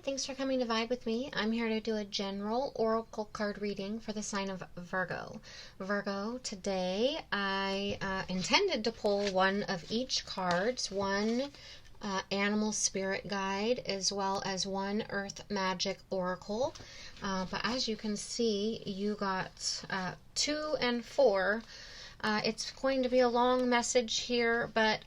thanks for coming to vibe with me. I'm here to do a general oracle card reading for the sign of Virgo. Virgo, today I intended to pull one of each cards, one animal spirit guide as well as one earth magic oracle. But as you can see, you got 2 and 4. It's going to be a long message here, but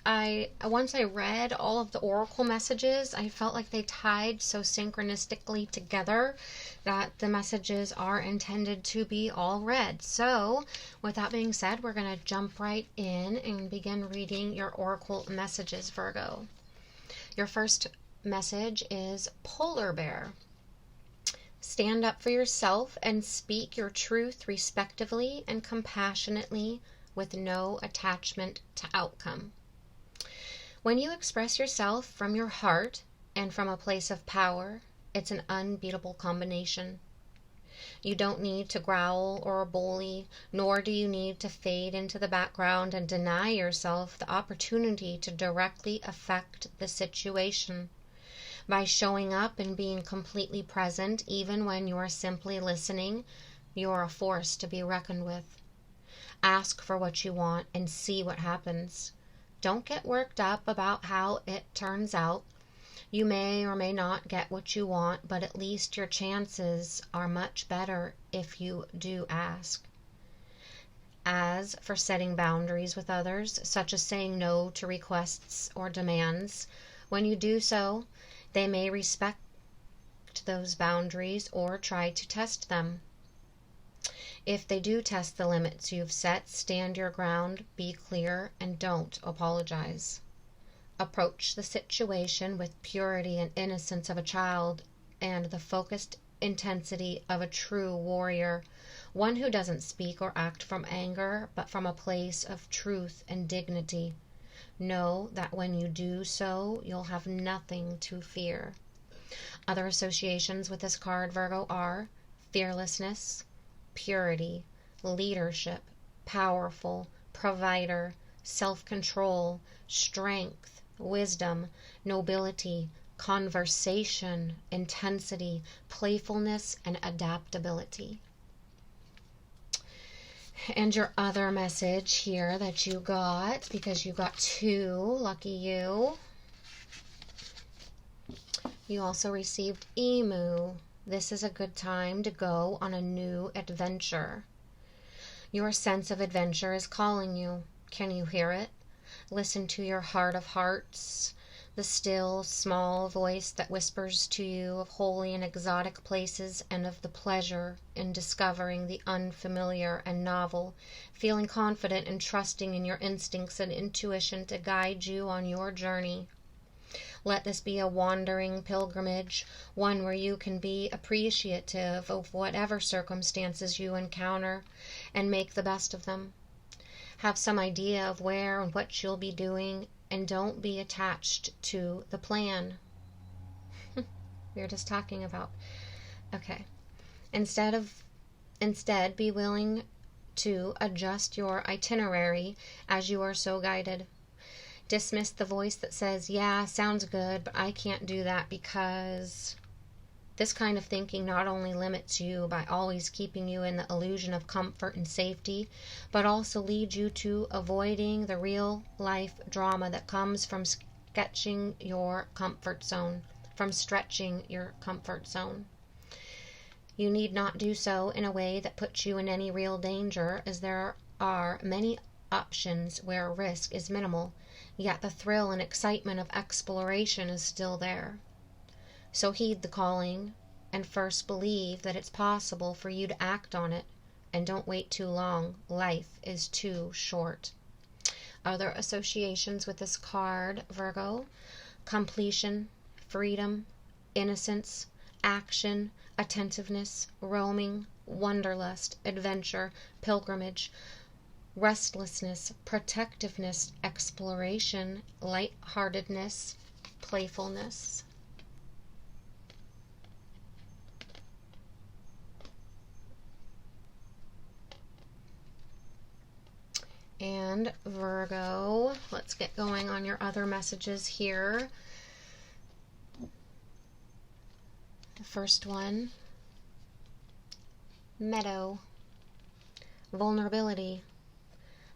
once I read all of the oracle messages, I felt like they tied so synchronistically together that the messages are intended to be all read. So, with that being said, we're going to jump right in and begin reading your oracle messages, Virgo. Your first message is Polar Bear. Stand up for yourself and speak your truth respectively and compassionately, with no attachment to outcome. When you express yourself from your heart and from a place of power, it's an unbeatable combination. You don't need to growl or bully, nor do you need to fade into the background and deny yourself the opportunity to directly affect the situation. By showing up and being completely present, even when you are simply listening, you are a force to be reckoned with. Ask for what you want and see what happens. Don't get worked up about how it turns out. You may or may not get what you want, but at least your chances are much better if you do ask. As for setting boundaries with others, such as saying no to requests or demands, when you do so, they may respect those boundaries or try to test them. If they do test the limits you've set, stand your ground, be clear, and don't apologize. Approach the situation with purity and innocence of a child and the focused intensity of a true warrior, one who doesn't speak or act from anger, but from a place of truth and dignity. Know that when you do so, you'll have nothing to fear. Other associations with this card, Virgo, are fearlessness, purity, leadership, powerful, provider, self-control, strength, wisdom, nobility, conversation, intensity, playfulness, and adaptability. And your other message here that you got, because you got 2, lucky you. You also received Emu. This is a good time to go on a new adventure. Your sense of adventure is calling you. Can you hear it? Listen to your heart of hearts, the still, small voice that whispers to you of holy and exotic places and of the pleasure in discovering the unfamiliar and novel, feeling confident and trusting in your instincts and intuition to guide you on your journey. Let this be a wandering pilgrimage, one where you can be appreciative of whatever circumstances you encounter and make the best of them. Have some idea of where and what you'll be doing, and don't be attached to the plan. We were just talking about. Okay. Instead, be willing to adjust your itinerary as you are so guided. Dismiss the voice that says, yeah, sounds good, but I can't do that because... This kind of thinking not only limits you by always keeping you in the illusion of comfort and safety, but also leads you to avoiding the real life drama that comes from stretching your comfort zone. You need not do so in a way that puts you in any real danger, as there are many options where risk is minimal, yet the thrill and excitement of exploration is still there. So heed the calling, and first believe that it's possible for you to act on it, and don't wait too long. Life is too short. Other associations with this card, Virgo: completion, freedom, innocence, action, attentiveness, roaming, wanderlust, adventure, pilgrimage, restlessness, protectiveness, exploration, lightheartedness, playfulness. And Virgo, let's get going on your other messages here. The first one, MEADOW Vulnerability.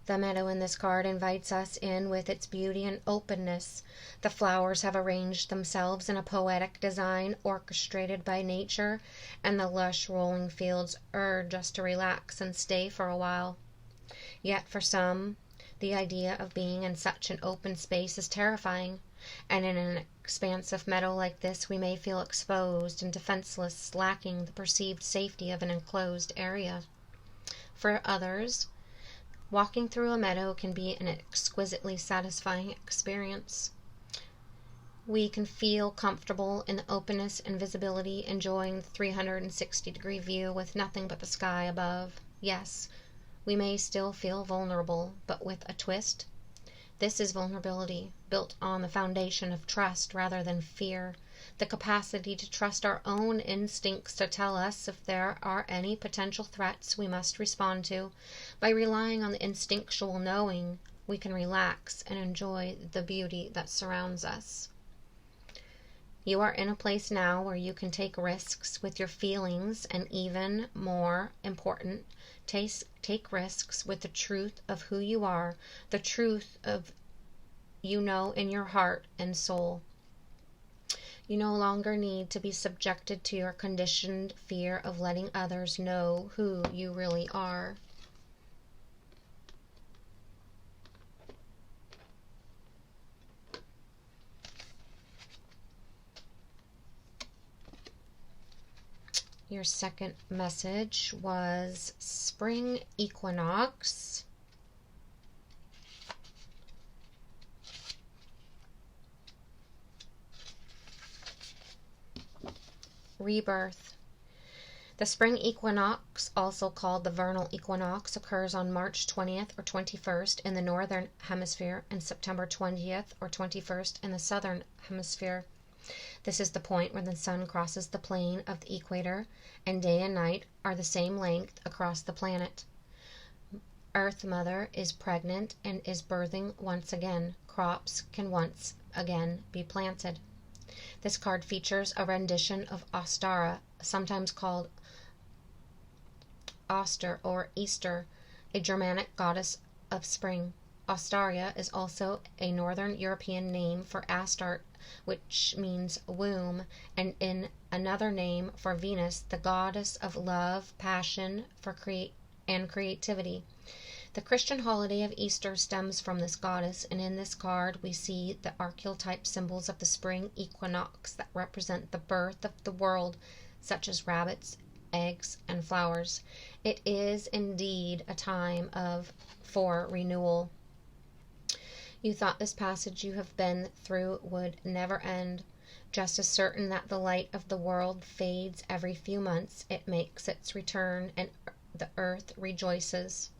The meadow in this card invites us in with its beauty and openness. The flowers have arranged themselves in a poetic design orchestrated by nature, and the lush rolling fields urge us to relax and stay for a while. Yet for some, the idea of being in such an open space is terrifying, and in an expansive meadow like this we may feel exposed and defenseless, lacking the perceived safety of an enclosed area. For others, walking through a meadow can be an exquisitely satisfying experience. We can feel comfortable in the openness and visibility, enjoying the 360-degree view with nothing but the sky above. Yes, we may still feel vulnerable, but with a twist. This is vulnerability, built on the foundation of trust rather than fear. The capacity to trust our own instincts to tell us if there are any potential threats we must respond to. By relying on the instinctual knowing, we can relax and enjoy the beauty that surrounds us. You are in a place now where you can take risks with your feelings, and even more important, take risks with the truth of who you are, the truth of you know in your heart and soul. You no longer need to be subjected to your conditioned fear of letting others know who you really are. Your second message was spring equinox. Rebirth. The spring equinox, also called the vernal equinox, occurs on March 20th or 21st in the northern hemisphere and September 20th or 21st in the southern hemisphere. This is the point where the sun crosses the plane of the equator, and day and night are the same length across the planet. Earth Mother is pregnant and is birthing once again. Crops can once again be planted. This card features a rendition of Ostara, sometimes called Oster or Easter, a Germanic goddess of spring. Ostaria is also a Northern European name for Astarte, which means womb, and in another name for Venus, the goddess of love, passion, and creativity. The Christian holiday of Easter stems from this goddess, and in this card we see the archetype symbols of the spring equinox that represent the birth of the world, such as rabbits, eggs, and flowers. It is indeed a time for renewal. You thought this passage you have been through would never end. Just as certain that the light of the world fades every few months, it makes its return, and the earth rejoices.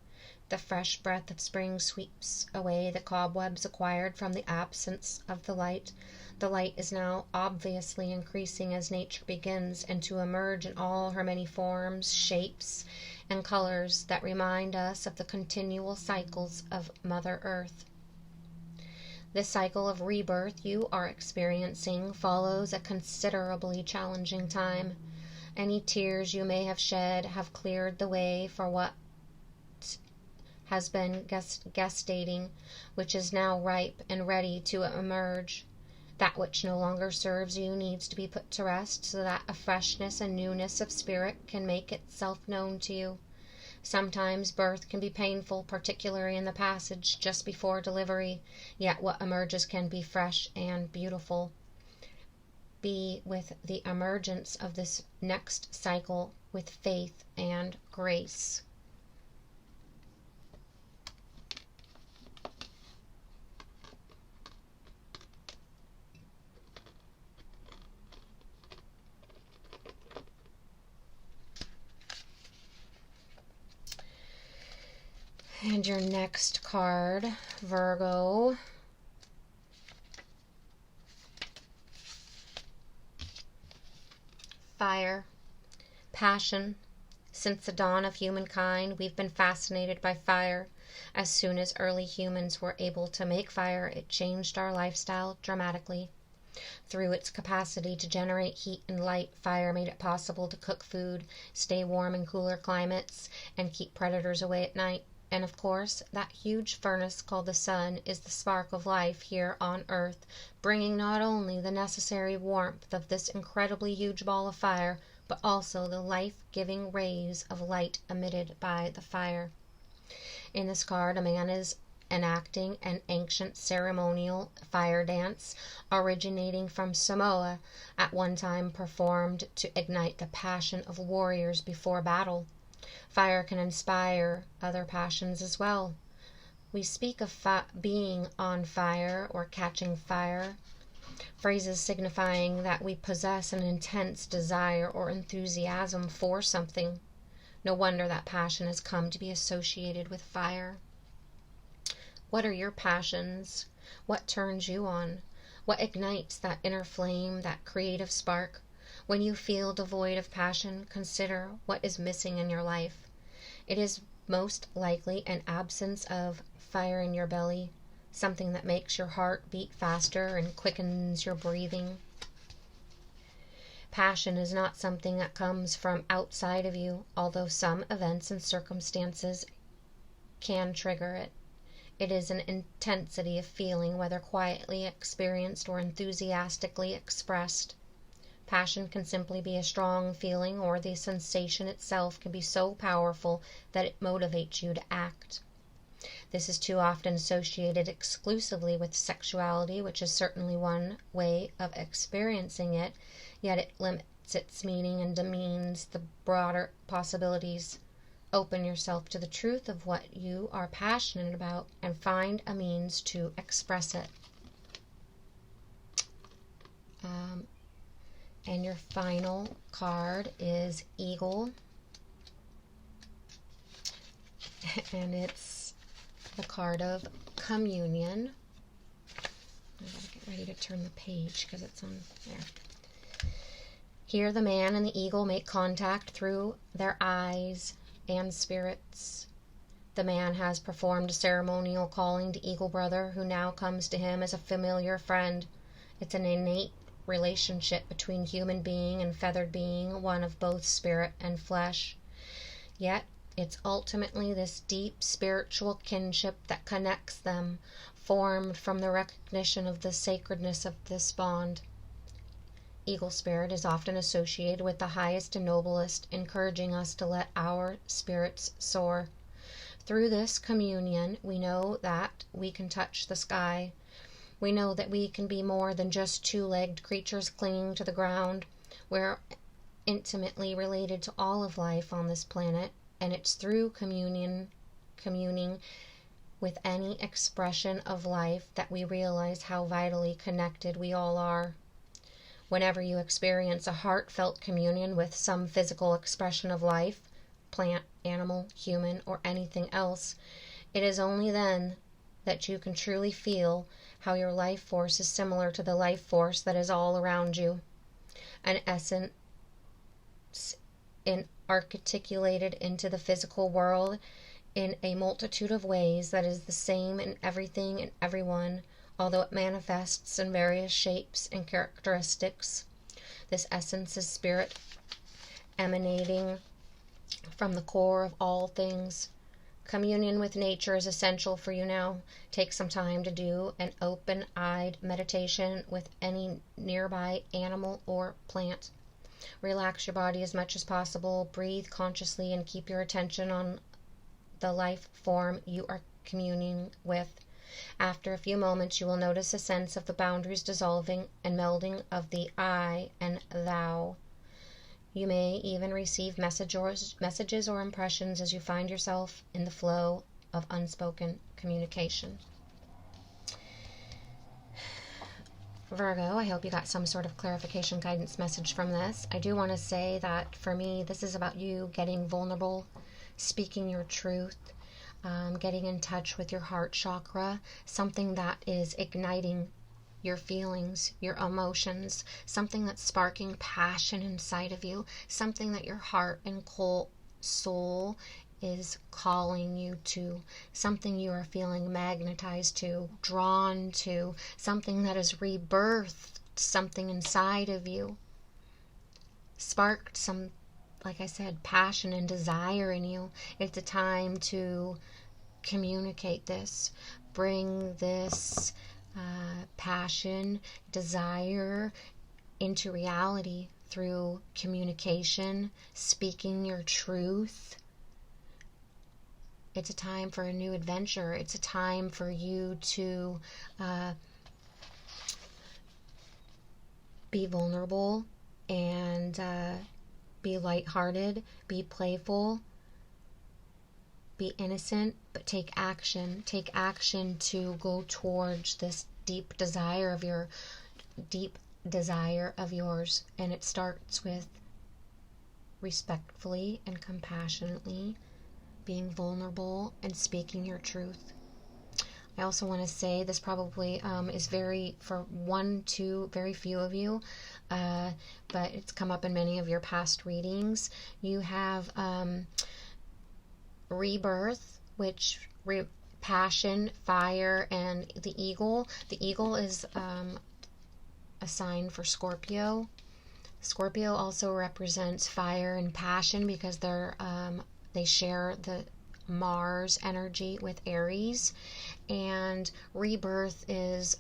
The fresh breath of spring sweeps away the cobwebs acquired from the absence of the light. The light is now obviously increasing as nature begins and to emerge in all her many forms, shapes, and colors that remind us of the continual cycles of Mother Earth. This cycle of rebirth you are experiencing follows a considerably challenging time. Any tears you may have shed have cleared the way for what has been gestating, which is now ripe and ready to emerge. That which no longer serves you needs to be put to rest so that a freshness and newness of spirit can make itself known to you. Sometimes birth can be painful, particularly in the passage just before delivery, yet what emerges can be fresh and beautiful. Be with the emergence of this next cycle with faith and grace. And your next card, Virgo. Fire. Passion. Since the dawn of humankind, we've been fascinated by fire. As soon as early humans were able to make fire, it changed our lifestyle dramatically. Through its capacity to generate heat and light, fire made it possible to cook food, stay warm in cooler climates, and keep predators away at night. And of course, that huge furnace called the sun is the spark of life here on Earth, bringing not only the necessary warmth of this incredibly huge ball of fire, but also the life-giving rays of light emitted by the fire. In this card, a man is enacting an ancient ceremonial fire dance originating from Samoa, at one time performed to ignite the passion of warriors before battle. Fire can inspire other passions as well. We speak of being on fire or catching fire, phrases signifying that we possess an intense desire or enthusiasm for something. No wonder that passion has come to be associated with fire. What are your passions? What turns you on? What ignites that inner flame, that creative spark? When you feel devoid of passion, consider what is missing in your life. It is most likely an absence of fire in your belly, something that makes your heart beat faster and quickens your breathing. Passion is not something that comes from outside of you, although some events and circumstances can trigger it. It is an intensity of feeling, whether quietly experienced or enthusiastically expressed. Passion can simply be a strong feeling, or the sensation itself can be so powerful that it motivates you to act. This is too often associated exclusively with sexuality, which is certainly one way of experiencing it, yet it limits its meaning and demeans the broader possibilities. Open yourself to the truth of what you are passionate about and find a means to express it. And your final card is Eagle. And it's the card of communion. I gotta get ready to turn the page because it's on there. Here the man and the eagle make contact through their eyes and spirits. The man has performed a ceremonial calling to Eagle Brother, who now comes to him as a familiar friend. It's an innate relationship between human being and feathered being, one of both spirit and flesh. Yet it's ultimately this deep spiritual kinship that connects them, formed from the recognition of the sacredness of this bond. Eagle spirit is often associated with the highest and noblest, encouraging us to let our spirits soar. Through this communion, we know that we can touch the sky. We know that we can be more than just two-legged creatures clinging to the ground. We're intimately related to all of life on this planet, and it's through communing with any expression of life that we realize how vitally connected we all are. Whenever you experience a heartfelt communion with some physical expression of life, plant, animal, human, or anything else, it is only then that you can truly feel how your life force is similar to the life force that is all around you. An essence articulated into the physical world in a multitude of ways that is the same in everything and everyone, although it manifests in various shapes and characteristics. This essence is spirit emanating from the core of all things. Communion with nature is essential for you now. Take some time to do an open-eyed meditation with any nearby animal or plant. Relax your body as much as possible, breathe consciously, and keep your attention on the life form you are communing with. After a few moments, you will notice a sense of the boundaries dissolving and melding of the I and thou. You may even receive messages or impressions as you find yourself in the flow of unspoken communication. Virgo, I hope you got some sort of clarification guidance message from this. I do want to say that for me, this is about you getting vulnerable, speaking your truth, getting in touch with your heart chakra, something that is igniting your feelings, your emotions, something that's sparking passion inside of you, something that your heart and soul is calling you to, something you are feeling magnetized to, drawn to, something that is rebirthed sparked something inside of you. Sparked some, like I said, passion and desire in you. It's a time to communicate this. Bring this passion, desire into reality through communication, speaking your truth. It's a time for a new adventure. It's a time for you to be vulnerable and be lighthearted, be playful, be innocent, but take action. Take action to go towards this deep desire of yours. And it starts with respectfully and compassionately being vulnerable and speaking your truth. I also want to say this probably is for very few of you, but it's come up in many of your past readings. You have Rebirth, which passion, fire, and the eagle. The eagle is a sign for Scorpio. Scorpio also represents fire and passion because they share the Mars energy with Aries. And Rebirth is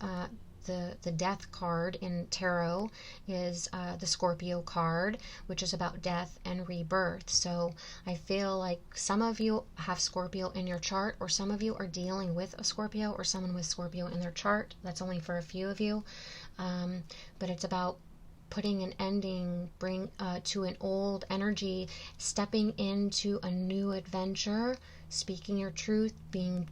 the death card in tarot is the Scorpio card, which is about death and rebirth. So I feel like some of you have Scorpio in your chart, or some of you are dealing with a Scorpio or someone with Scorpio in their chart. That's only for a few of you. But it's about putting an ending, to an old energy, stepping into a new adventure, speaking your truth, being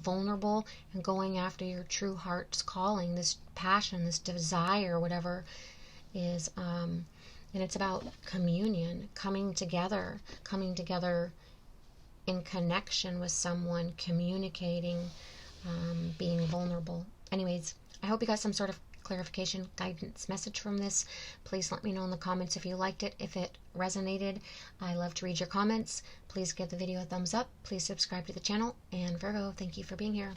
vulnerable, and going after your true heart's calling, this passion, this desire, whatever is, and it's about communion, coming together in connection with someone, communicating, being vulnerable. Anyways, I hope you got some sort of clarification, guidance, message from this. Please let me know in the comments if you liked it, if it resonated. I love to read your comments. Please give the video a thumbs up. Please subscribe to the channel. And Virgo, thank you for being here.